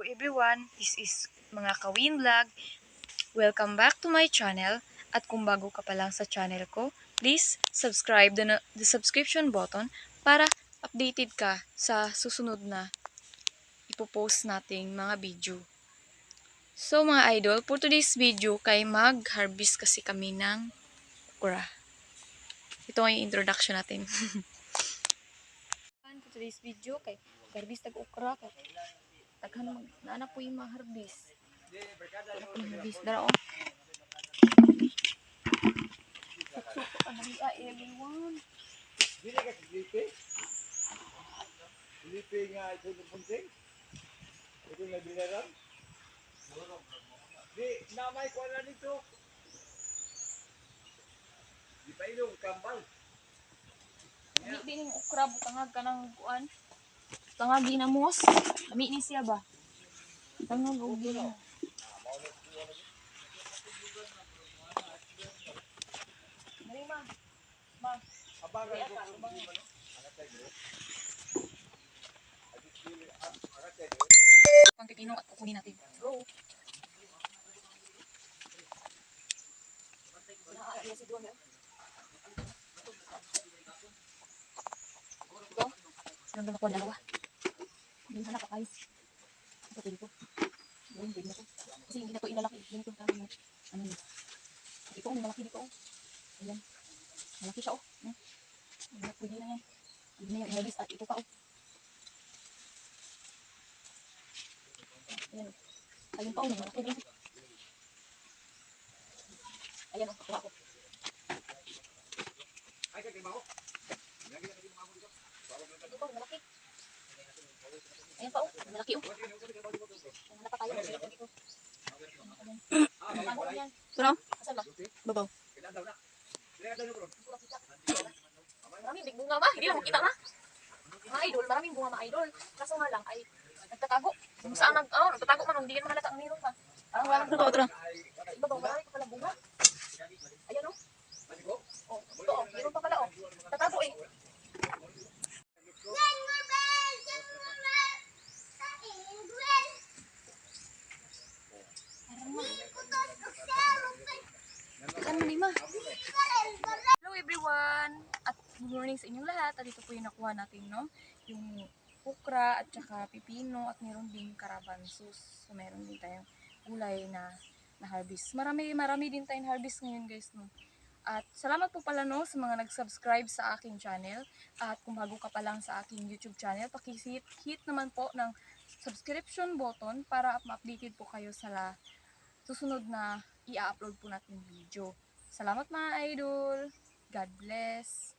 everyone, this is mga Kawin Vlog. Welcome back to my channel. At kung bago ka pa lang sa channel ko, please subscribe the subscription button para updated ka sa susunod na ipopost nating mga video. So mga idol, for today's video kay mag-harvest kasi kami ng okra. Ito ang introduction natin. For today's video kay harvest ng okra kay taghan na po yung mga harvest. Harvest dara oh. Suksok ang hiya everyone. Dili ka Felipe? Felipe nga ito ng punting? Ito na binaran? Di, namay ko na nito. Di pa ilong, kambal. Dili din yung okra butangag ka ng kuan. Tangag ginamos. Lami ni siya ba? Tangag og ginamos. Dali ma. Ma. Abagan ko Abagan. kung di ba no? Pang pipino at kukunin natin. Go. Ito. Sinong ako dalawa. Hindi hanap pa kayo. Ito pwede ko. Pwede ko. Kasi hindi na ito ilalaki. Ganito tayo mo. Ano yun? Ito, may malaki dito. Ayan. Malaki siya oh. Pwede na yan. Pwede na yan. Ihabis at ito pa oh. Ayan. Ayun pa oh. May malaki din. Ayan oh. Kuha ko. Ay, kaya ba ako? Ito, malaki. Ayan pa oh. Malaki oh. Hanap pa tayo. Tago na yan. Pero, Asan ba? babaw. Maraming big bunga ba? Hindi lang kita na. Mga idol, maraming bunga mga idol. Kaso nga lang ay nagtatago. Kung saan nagtatago man, hindi naman halata ang meron pa. Parang walang Babaw, tara. iba ba, marami pa pala bunga. Ayan o. Oh, ito o, meron pa pala o. Tatago eh. Saan man ima? Hello everyone! At good morning sa inyong lahat. At ito po yung nakuha natin, no? Yung okra at saka pipino at meron din karabansus. So meron din tayong gulay na harvest. Marami din tayong harvest ngayon guys, no? At salamat po pala no sa mga nag-subscribe sa aking channel. At kung bago ka pa lang sa aking YouTube channel, paki-hit naman po ng subscription button para ma-updated po kayo sa susunod na i-upload po natin video. Salamat mga idol! God bless!